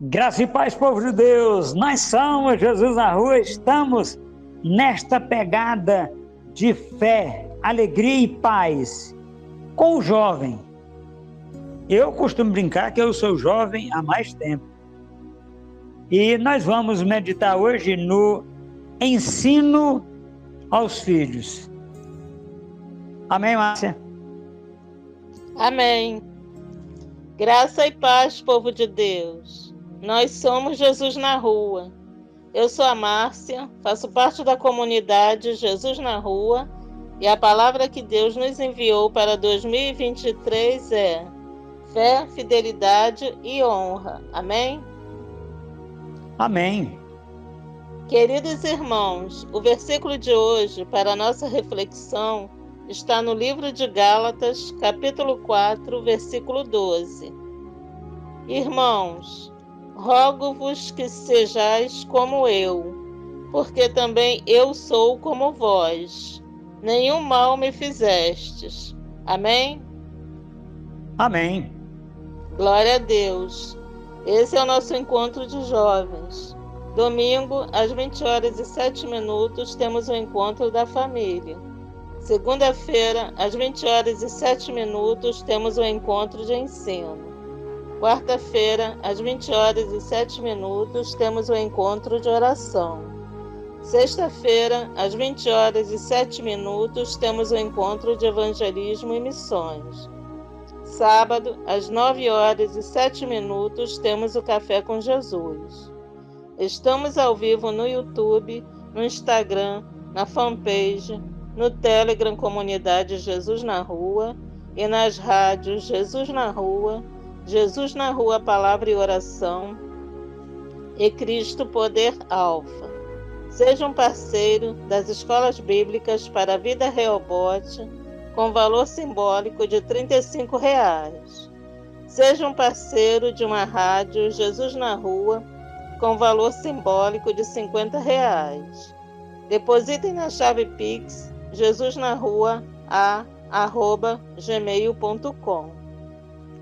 Graça e paz, povo de Deus, nós somos Jesus na Rua, estamos nesta pegada de fé, alegria e paz com o jovem. Eu costumo brincar que eu sou jovem há mais tempo. E nós vamos meditar hoje no ensino aos filhos. Amém, Márcia? Amém. Graça e paz, povo de Deus. Nós somos Jesus na Rua. Eu sou a Márcia, faço parte da comunidade Jesus na Rua e a palavra que Deus nos enviou para 2023 é fé, fidelidade e honra. Amém? Amém. Queridos irmãos, o versículo de hoje para a nossa reflexão está no livro de Gálatas, capítulo 4, versículo 12. Irmãos, rogo-vos que sejais como eu, porque também eu sou como vós. Nenhum mal me fizestes. Amém? Amém. Glória a Deus. Esse é o nosso encontro de jovens. Domingo, às 20h07, temos o encontro da família. Segunda-feira, às 20h07, temos o encontro de ensino. Quarta-feira, às 20h07, temos o encontro de oração. Sexta-feira, às 20h07, temos o encontro de evangelismo e missões. Sábado, às 9h07, temos o Café com Jesus. Estamos ao vivo no YouTube, no Instagram, na fanpage, no Telegram Comunidade Jesus na Rua e nas rádios Jesus na Rua Palavra e Oração e Cristo Poder Alfa. Seja um parceiro das escolas bíblicas para a vida Rehobote com valor simbólico de R$ 35. Seja um parceiro de uma rádio Jesus na Rua com valor simbólico de R$ 50. Depositem na chave Pix jesusnarua@gmail.com.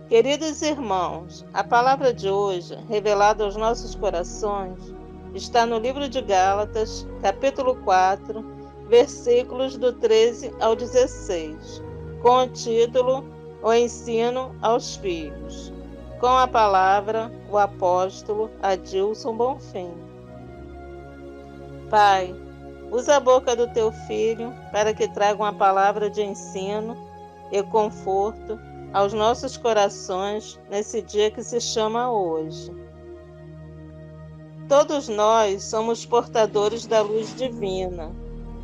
Queridos irmãos, a palavra de hoje, revelada aos nossos corações, está no livro de Gálatas, capítulo 4, versículos do 13 ao 16, com o título O Ensino aos Filhos, com a palavra o apóstolo Adilson Bonfim. Pai, usa a boca do teu filho para que traga uma palavra de ensino e conforto aos nossos corações nesse dia que se chama hoje. Todos nós somos portadores da luz divina.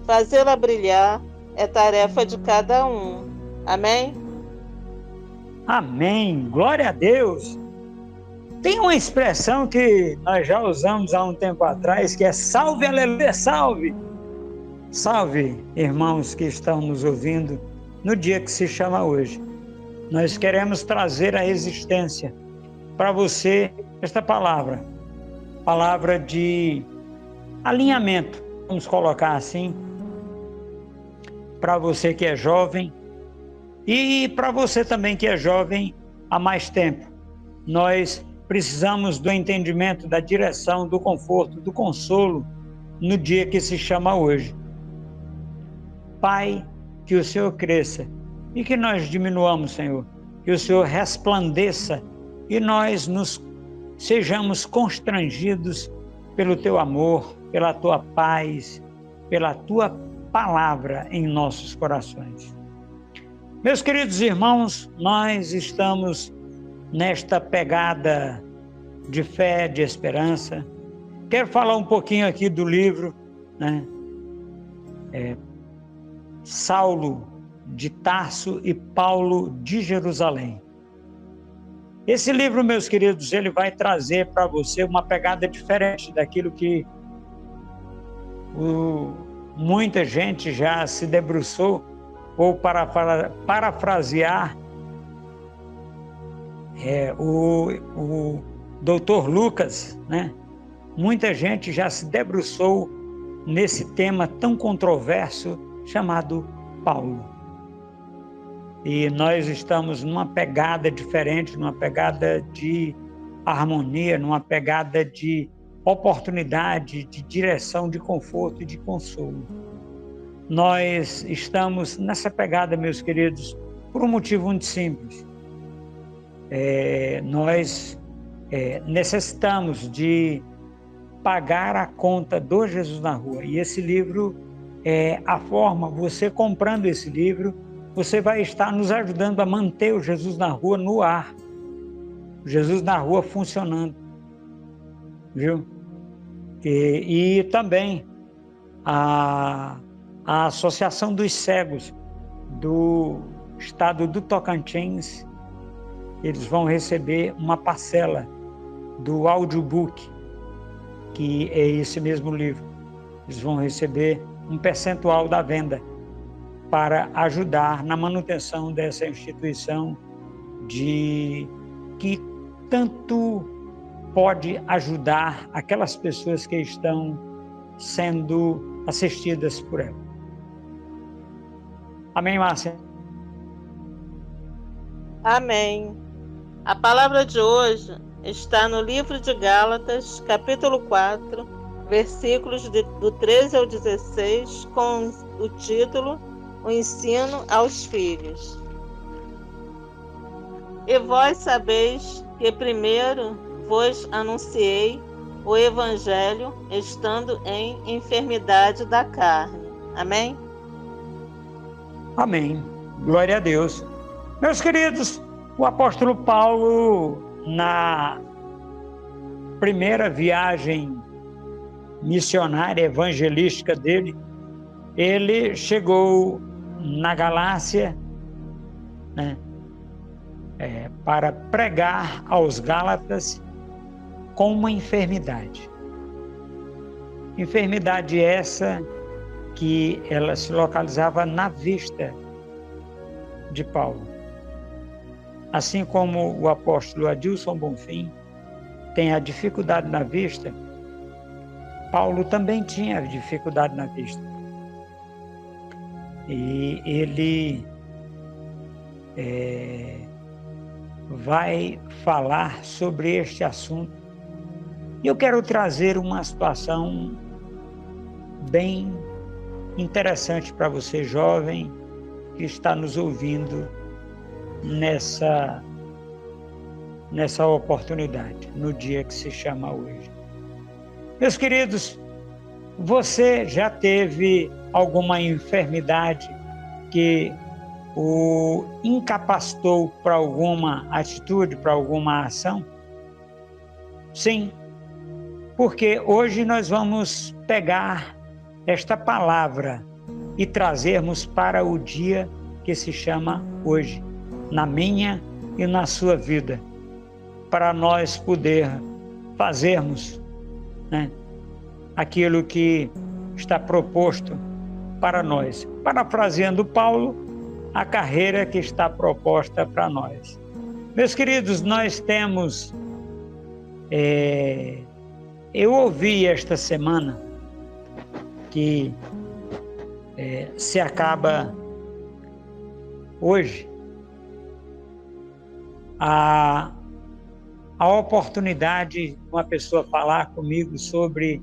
Fazê-la brilhar é tarefa de cada um. Amém? Amém. Glória a Deus. Tem uma expressão que nós já usamos há um tempo atrás, que é salve, aleluia, salve. Salve, irmãos que estão nos ouvindo no dia que se chama hoje. Nós queremos trazer à existência para você esta palavra de alinhamento, vamos colocar assim, para você que é jovem e para você também que é jovem há mais tempo. Nós precisamos do entendimento, da direção, do conforto, do consolo no dia que se chama hoje. Pai, que o Senhor cresça e que nós diminuamos, Senhor, que o Senhor resplandeça e nós sejamos constrangidos pelo Teu amor, pela Tua paz, pela Tua palavra em nossos corações. Meus queridos irmãos, nós estamos nesta pegada de fé, de esperança. Quero falar um pouquinho aqui do livro, né? Saulo de Tarso e Paulo de Jerusalém. Esse livro, meus queridos, ele vai trazer para você uma pegada diferente daquilo que muita gente já se debruçou, ou para parafrasear o Dr. Lucas, né? Muita gente já se debruçou nesse tema tão controverso chamado Paulo. E nós estamos numa pegada diferente, numa pegada de harmonia, numa pegada de oportunidade, de direção, de conforto e de consolo. Nós estamos nessa pegada, meus queridos, por um motivo muito simples. Nós necessitamos de pagar a conta do Jesus na Rua. E esse livro é a forma, você comprando esse livro, você vai estar nos ajudando a manter o Jesus na Rua no ar. O Jesus na Rua funcionando. Viu? E também a Associação dos Cegos do estado do Tocantins, eles vão receber uma parcela do audiobook, que é esse mesmo livro. Eles vão receber um percentual da venda para ajudar na manutenção dessa instituição que tanto pode ajudar aquelas pessoas que estão sendo assistidas por ela. Amém, Márcia? Amém. A palavra de hoje está no livro de Gálatas, capítulo 4, versículos do 13 ao 16, com o título O Ensino aos Filhos. E vós sabeis que primeiro vos anunciei o Evangelho, estando em enfermidade da carne. Amém? Amém. Glória a Deus. Meus queridos, o apóstolo Paulo, na primeira viagem missionária evangelística dele, ele chegou na Galácia, né, para pregar aos Gálatas com uma enfermidade. Enfermidade essa que ela se localizava na vista de Paulo. Assim como o apóstolo Adilson Bonfim tem a dificuldade na vista, Paulo também tinha dificuldade na vista. E ele vai falar sobre este assunto. E eu quero trazer uma situação bem interessante para você, jovem, que está nos ouvindo nessa oportunidade, no dia que se chama hoje. Meus queridos, você já teve alguma enfermidade que o incapacitou para alguma atitude, para alguma ação? Sim, porque hoje nós vamos pegar esta palavra e trazermos para o dia que se chama hoje, na minha e na sua vida, para nós poder fazermos, né, aquilo que está proposto para nós. Parafraseando Paulo, a carreira que está proposta para nós. Meus queridos, nós temos... eu ouvi esta semana que se acaba hoje a oportunidade de uma pessoa falar comigo sobre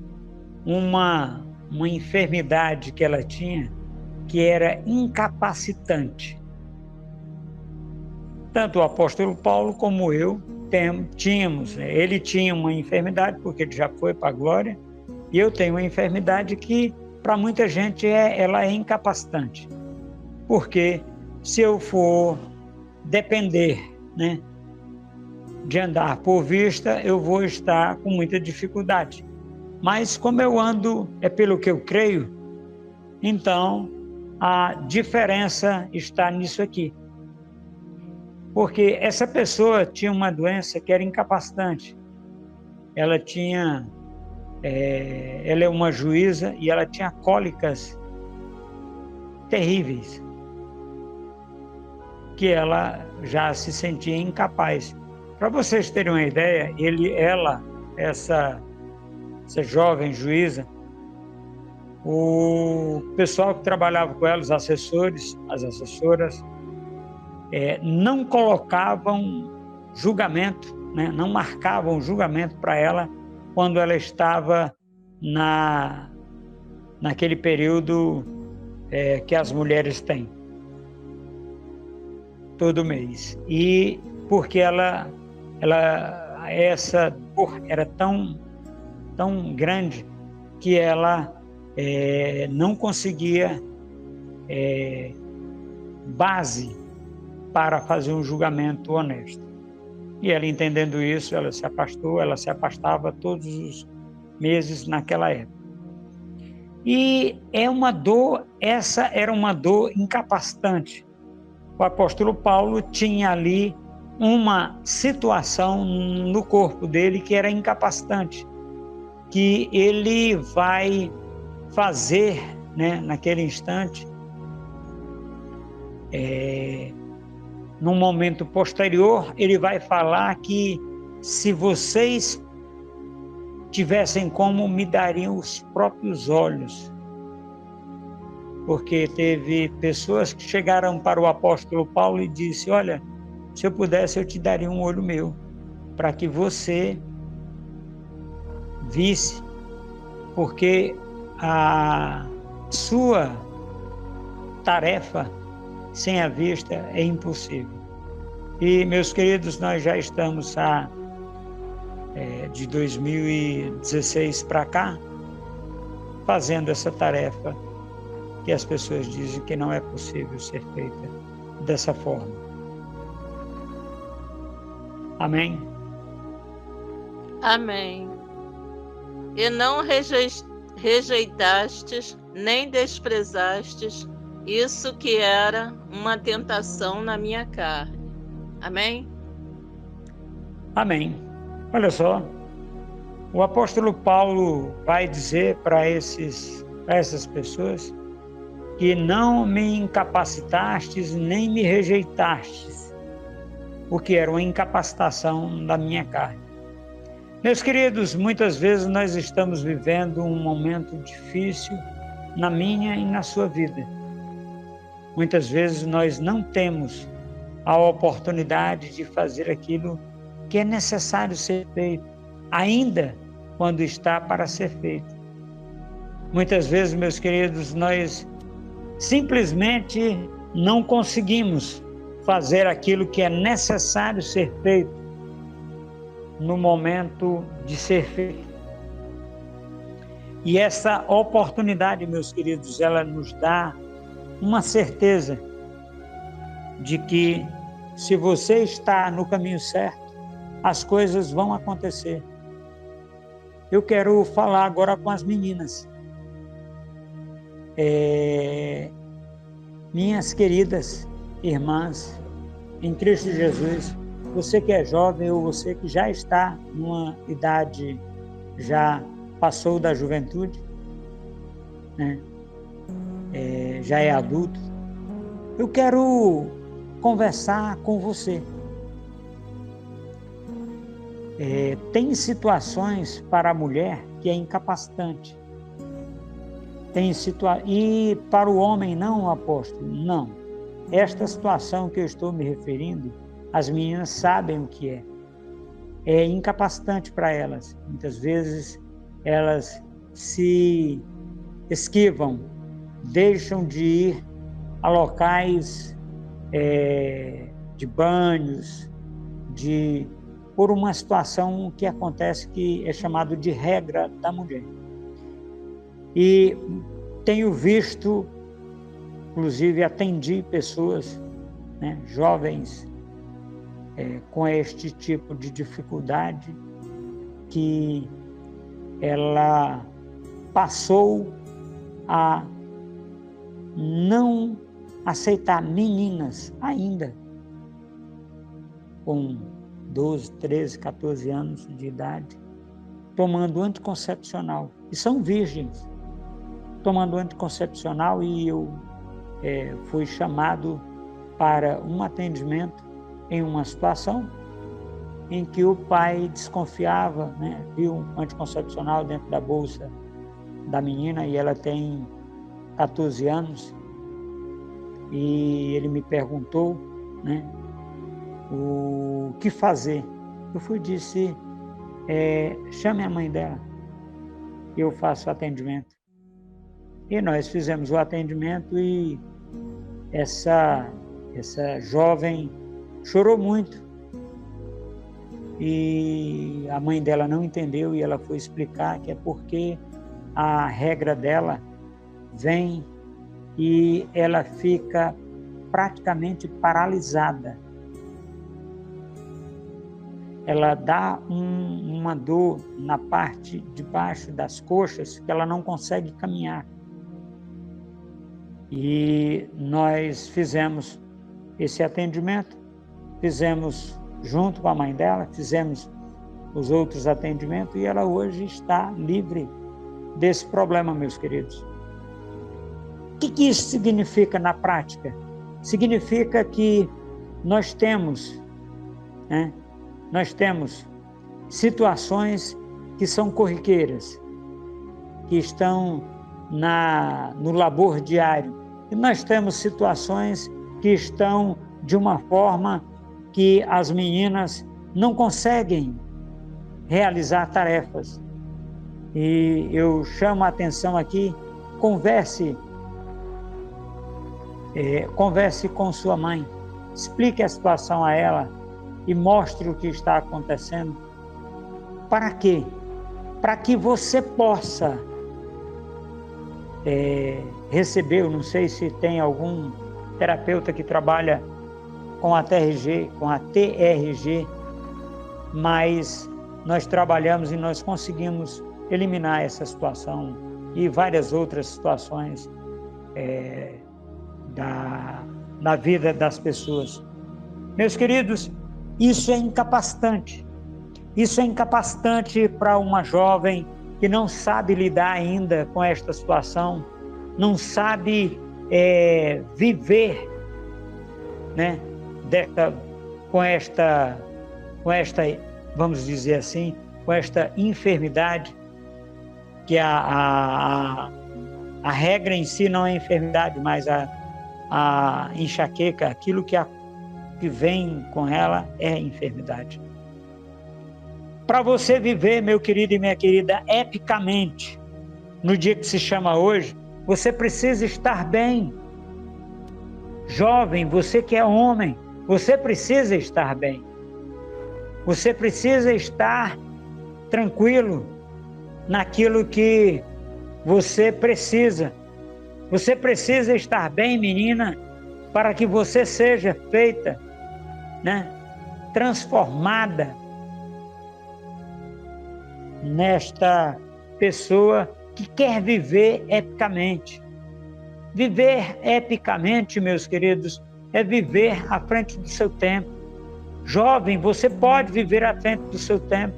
uma enfermidade que ela tinha, que era incapacitante. Tanto o apóstolo Paulo como eu tínhamos, ele tinha uma enfermidade, porque ele já foi para a glória, e eu tenho uma enfermidade que, para muita gente, ela é incapacitante. Porque se eu for depender, né, de andar por vista, eu vou estar com muita dificuldade. Mas como eu ando pelo que eu creio, então a diferença está nisso aqui. Porque essa pessoa tinha uma doença que era incapacitante. Ela é uma juíza e ela tinha cólicas terríveis, que ela já se sentia incapaz. Para vocês terem uma ideia, essa jovem juíza, o pessoal que trabalhava com ela, os assessores, as assessoras, não colocavam julgamento né, não marcavam julgamento para ela quando ela estava naquele período que as mulheres têm, todo mês. E porque essa dor era tão grande que ela não conseguia base para fazer um julgamento honesto. E ela, entendendo isso, ela se afastou, ela se afastava todos os meses naquela época. E essa era uma dor incapacitante. O apóstolo Paulo tinha ali uma situação no corpo dele que era incapacitante, que ele vai fazer, né, naquele instante, num momento posterior, ele vai falar que se vocês tivessem como, me dariam os próprios olhos. Porque teve pessoas que chegaram para o apóstolo Paulo e disse: olha, se eu pudesse, eu te daria um olho meu, para que você visse, porque a sua tarefa sem a vista é impossível. E, meus queridos, nós já estamos de 2016 para cá fazendo essa tarefa que as pessoas dizem que não é possível ser feita dessa forma. Amém? Amém. E não rejeitastes, nem desprezastes isso que era uma tentação na minha carne. Amém? Amém. Olha só, o apóstolo Paulo vai dizer para essas pessoas que não me incapacitastes nem me rejeitastes, o que era uma incapacitação da minha carne. Meus queridos, muitas vezes nós estamos vivendo um momento difícil na minha e na sua vida. Muitas vezes nós não temos a oportunidade de fazer aquilo que é necessário ser feito, ainda quando está para ser feito. Muitas vezes, meus queridos, nós simplesmente não conseguimos fazer aquilo que é necessário ser feito no momento de ser feito. E essa oportunidade, meus queridos, ela nos dá uma certeza de que se você está no caminho certo, as coisas vão acontecer. Eu quero falar agora com as meninas. Minhas queridas irmãs em Cristo Jesus, você que é jovem ou você que já está numa idade, já passou da juventude, né? Já é adulto, eu quero conversar com você. Tem situações para a mulher que é incapacitante. E para o homem não, apóstolo? Não. Esta situação que eu estou me referindo, as meninas sabem o que é. É incapacitante para elas. Muitas vezes elas se esquivam, deixam de ir a locais de banhos, por uma situação que acontece que é chamado de regra da mulher. E tenho visto, inclusive atendi pessoas, né, jovens com este tipo de dificuldade, que ela passou a não aceitar meninas ainda com 12, 13, 14 anos de idade, tomando anticoncepcional, e são virgens, tomando anticoncepcional, e eu fui chamado para um atendimento em uma situação em que o pai desconfiava, né, viu um anticoncepcional dentro da bolsa da menina, e ela tem 14 anos, e ele me perguntou, né, o que fazer. Eu fui e disse, chame a mãe dela, eu faço o atendimento. E nós fizemos o atendimento e essa jovem chorou muito. E a mãe dela não entendeu e ela foi explicar que é porque a regra dela vem e ela fica praticamente paralisada. Ela dá uma dor na parte de baixo das coxas que ela não consegue caminhar. E nós fizemos esse atendimento, fizemos junto com a mãe dela, fizemos os outros atendimentos e ela hoje está livre desse problema, meus queridos. O que isso significa na prática? Significa que nós temos situações que são corriqueiras, que estão no labor diário. E nós temos situações que estão de uma forma que as meninas não conseguem realizar tarefas. E eu chamo a atenção aqui, converse com sua mãe, explique a situação a ela e mostre o que está acontecendo. Para quê? Para que você possa receber, eu não sei se tem algum terapeuta que trabalha com a TRG, mas nós trabalhamos e nós conseguimos eliminar essa situação e várias outras situações da vida das pessoas. Meus queridos, isso é incapacitante. Isso é incapacitante para uma jovem que não sabe lidar ainda com esta situação, não sabe viver, né, com esta, vamos dizer assim, com esta enfermidade, que a regra em si não é enfermidade, mas a enxaqueca, aquilo que vem com ela é enfermidade. Para você viver, meu querido e minha querida, epicamente, no dia que se chama hoje, você precisa estar bem. Jovem, você que é homem, você precisa estar bem. Você precisa estar tranquilo naquilo que você precisa. Você precisa estar bem, menina, para que você seja feita, né, transformada nesta pessoa que quer viver epicamente. Viver epicamente, meus queridos, é viver à frente do seu tempo. Jovem, você pode viver à frente do seu tempo.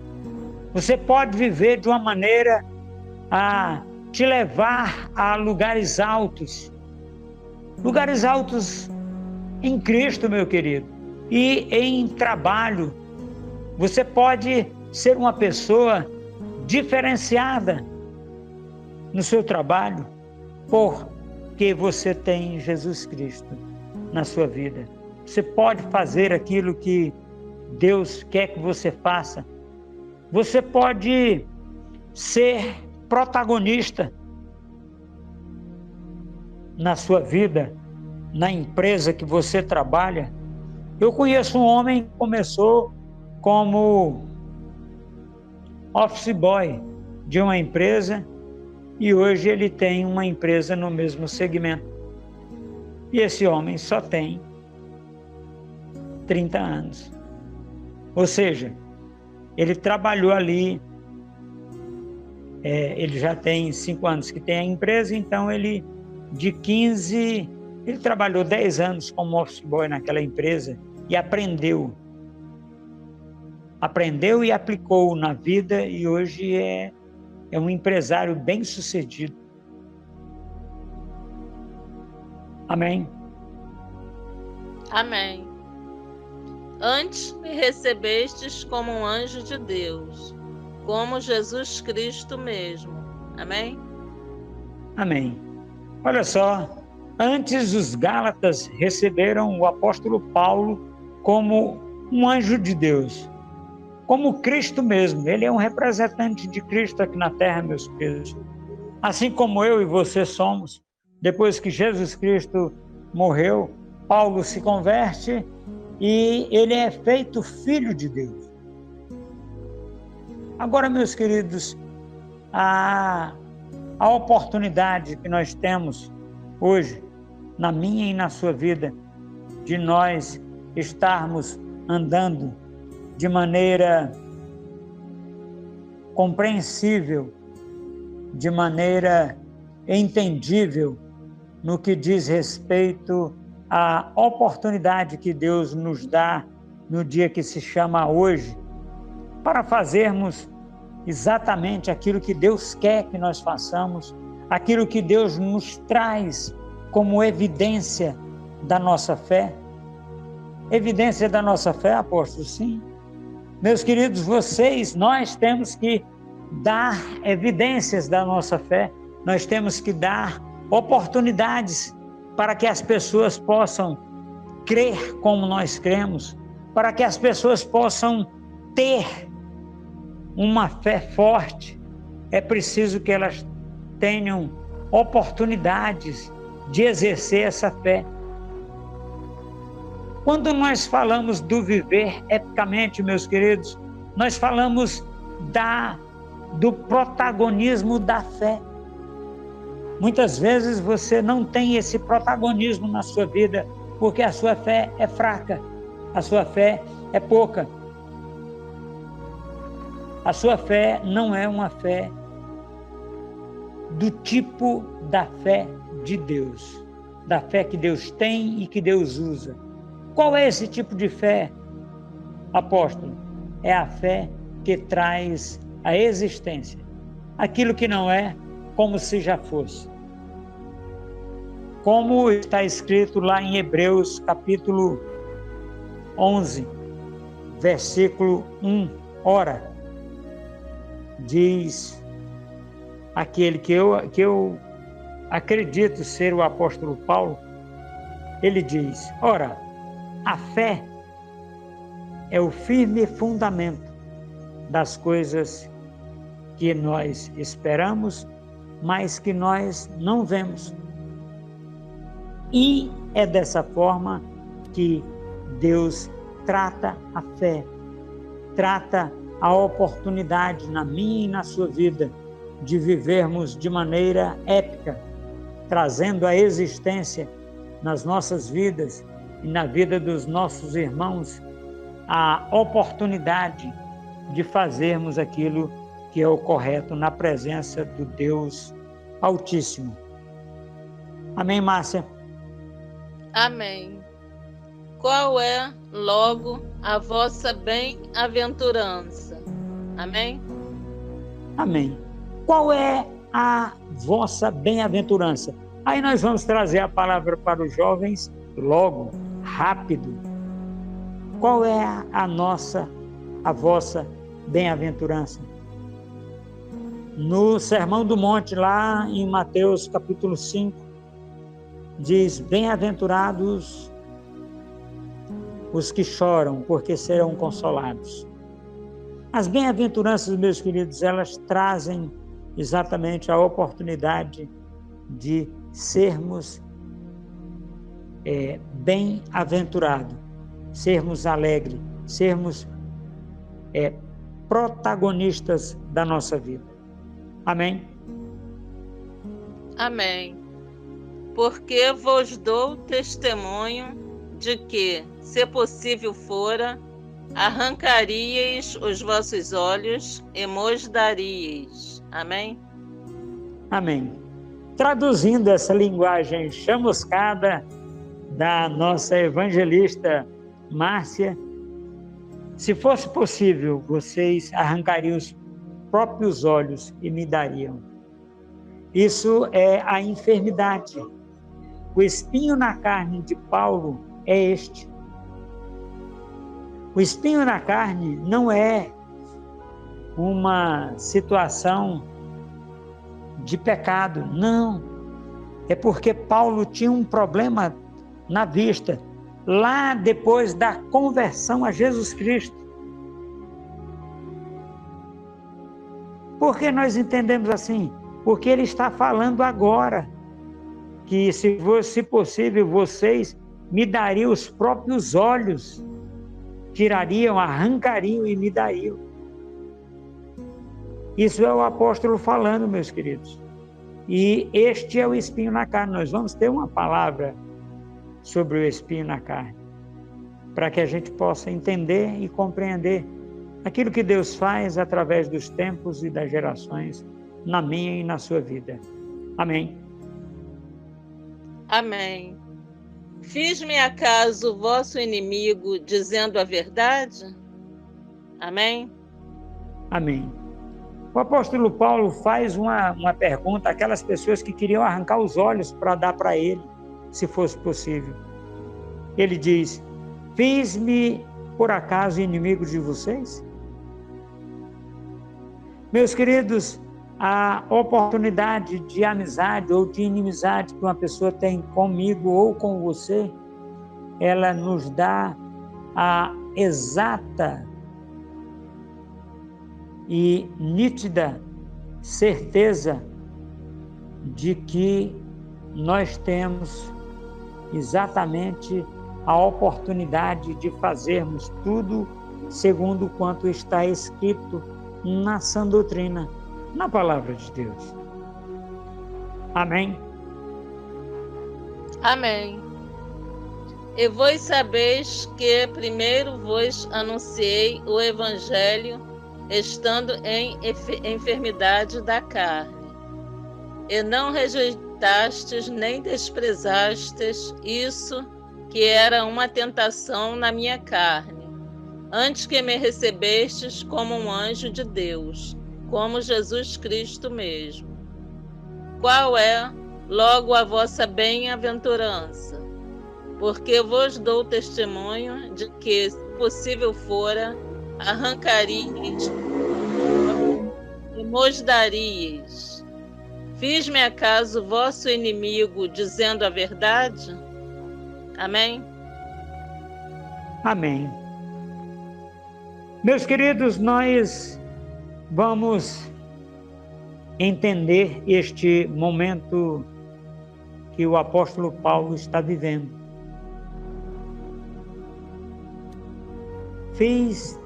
Você pode viver de uma maneira a te levar a lugares altos. Lugares altos em Cristo, meu querido. E em trabalho. Você pode ser uma pessoa diferenciada no seu trabalho, porque você tem Jesus Cristo na sua vida. Você pode fazer aquilo que Deus quer que você faça. Você pode ser protagonista na sua vida, na empresa que você trabalha. Eu conheço um homem que começou como office boy de uma empresa e hoje ele tem uma empresa no mesmo segmento. E esse homem só tem 30 anos. Ou seja, ele trabalhou ali, ele já tem 5 anos que tem a empresa, então ele trabalhou 10 anos como office boy naquela empresa e aprendeu e aplicou na vida e hoje é um empresário bem-sucedido. Amém? Amém. Antes me recebestes como um anjo de Deus, como Jesus Cristo mesmo. Amém? Amém. Olha só, antes os Gálatas receberam o apóstolo Paulo como um anjo de Deus. como Cristo mesmo. Ele é um representante de Cristo aqui na terra, meus queridos. Assim como eu e você somos. Depois que Jesus Cristo morreu, Paulo se converte e ele é feito filho de Deus. Agora, meus queridos, a oportunidade que nós temos hoje, na minha e na sua vida, de nós estarmos andando de maneira compreensível, de maneira entendível, no que diz respeito à oportunidade que Deus nos dá no dia que se chama hoje, para fazermos exatamente aquilo que Deus quer que nós façamos, aquilo que Deus nos traz como evidência da nossa fé. Evidência da nossa fé, apóstolo? Sim. Meus queridos, nós temos que dar evidências da nossa fé, nós temos que dar oportunidades para que as pessoas possam crer como nós cremos, para que as pessoas possam ter uma fé forte. É preciso que elas tenham oportunidades de exercer essa fé. Quando nós falamos do viver epicamente, meus queridos, nós falamos do protagonismo da fé. Muitas vezes você não tem esse protagonismo na sua vida, porque a sua fé é fraca, a sua fé é pouca. A sua fé não é uma fé do tipo da fé de Deus, da fé que Deus tem e que Deus usa. Qual é esse tipo de fé, apóstolo? É a fé que traz à existência aquilo que não é, como se já fosse. Como está escrito lá em Hebreus capítulo 11, versículo 1. Ora, diz aquele que eu acredito ser o apóstolo Paulo, ele diz: ora, a fé é o firme fundamento das coisas que nós esperamos, mas que nós não vemos. E é dessa forma que Deus trata a fé, trata a oportunidade na minha e na sua vida de vivermos de maneira épica, trazendo à existência nas nossas vidas e na vida dos nossos irmãos a oportunidade de fazermos aquilo que é o correto na presença do Deus Altíssimo. Amém, Márcia? Amém. Qual é, logo, a vossa bem-aventurança? Amém? Amém. Qual é a vossa bem-aventurança? Aí nós vamos trazer a palavra para os jovens logo, rápido. Qual é a vossa bem-aventurança? No Sermão do Monte, lá em Mateus capítulo 5, diz: bem-aventurados os que choram, porque serão consolados. As bem-aventuranças, meus queridos, elas trazem exatamente a oportunidade de sermos bem-aventurados, sermos alegres, sermos protagonistas da nossa vida. Amém? Amém. Porque vos dou testemunho de que, se possível fora, arrancaríeis os vossos olhos e mos daríeis. Amém? Amém. Traduzindo essa linguagem chamuscada da nossa evangelista Márcia, se fosse possível, vocês arrancariam os próprios olhos e me dariam. Isso é a enfermidade. O espinho na carne de Paulo é este. O espinho na carne não é uma situação de pecado, não. É porque Paulo tinha um problema na vista, lá depois da conversão a Jesus Cristo. Por que nós entendemos assim? Porque ele está falando agora que, se fosse possível, vocês me dariam os próprios olhos, tirariam, arrancariam e me dariam. Isso é o apóstolo falando, meus queridos. E este é o espinho na carne. Nós vamos ter uma palavra sobre o espinho na carne, para que a gente possa entender e compreender aquilo que Deus faz através dos tempos e das gerações, na minha e na sua vida. Amém. Amém. Fiz-me acaso vosso inimigo dizendo a verdade? Amém. Amém. O apóstolo Paulo faz uma pergunta àquelas pessoas que queriam arrancar os olhos para dar para ele, se fosse possível. Ele diz: fiz-me por acaso inimigo de vocês? Meus queridos, a oportunidade de amizade ou de inimizade que uma pessoa tem comigo ou com você, ela nos dá a exata e nítida certeza de que nós temos exatamente a oportunidade de fazermos tudo segundo quanto está escrito na sã doutrina, na palavra de Deus. Amém? Amém. E vós sabeis que primeiro vos anunciei o Evangelho, estando em enfermidade da carne, e não rejeitastes nem desprezastes isso que era uma tentação na minha carne, antes que me recebestes como um anjo de Deus, como Jesus Cristo mesmo. Qual é, logo, a vossa bem-aventurança? Porque vos dou testemunho de que, se possível fora, arrancaríeis e mos daríeis. Fiz-me acaso vosso inimigo dizendo a verdade? Amém? Amém. Meus queridos, nós vamos entender este momento que o apóstolo Paulo está vivendo. Fiz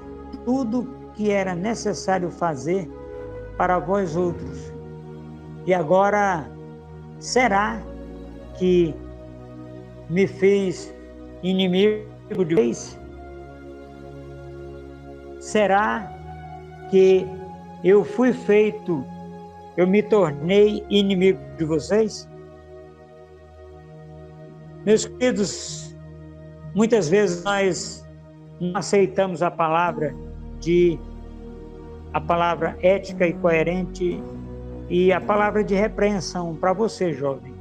tudo que era necessário fazer para vós outros. E agora, será que me fez inimigo de vocês? Será que eu me tornei inimigo de vocês? Meus queridos, muitas vezes nós não aceitamos a palavra ética e coerente e a palavra de repreensão para você, jovem.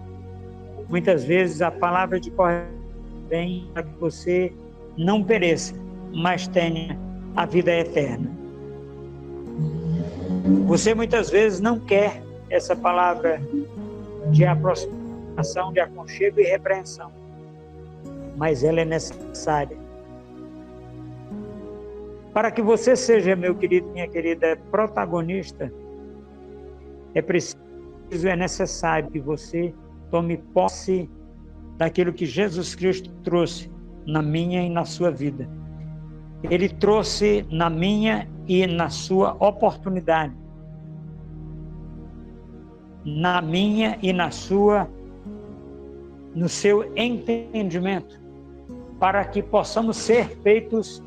Muitas vezes a palavra de correção vem para que você não pereça, mas tenha a vida eterna. Você muitas vezes não quer essa palavra de aproximação, de aconchego e repreensão, mas ela é necessária. Para que você seja, meu querido, minha querida, protagonista, é necessário que você tome posse daquilo que Jesus Cristo trouxe na minha e na sua vida. Ele trouxe na minha e na sua oportunidade, na minha e no seu entendimento, para que possamos ser feitos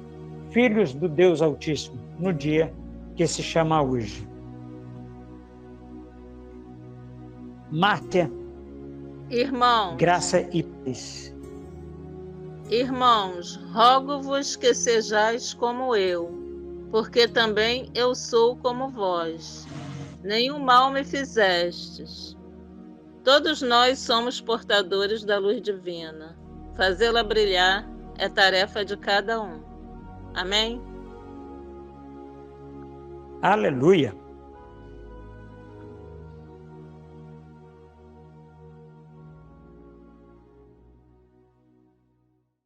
filhos do Deus Altíssimo no dia que se chama hoje. Márcia, irmãos, graça e paz. Irmãos, rogo-vos que sejais como eu, porque também eu sou como vós. Nenhum mal me fizestes. Todos nós somos portadores da luz divina. Fazê-la brilhar é tarefa de cada um. Amém? Aleluia!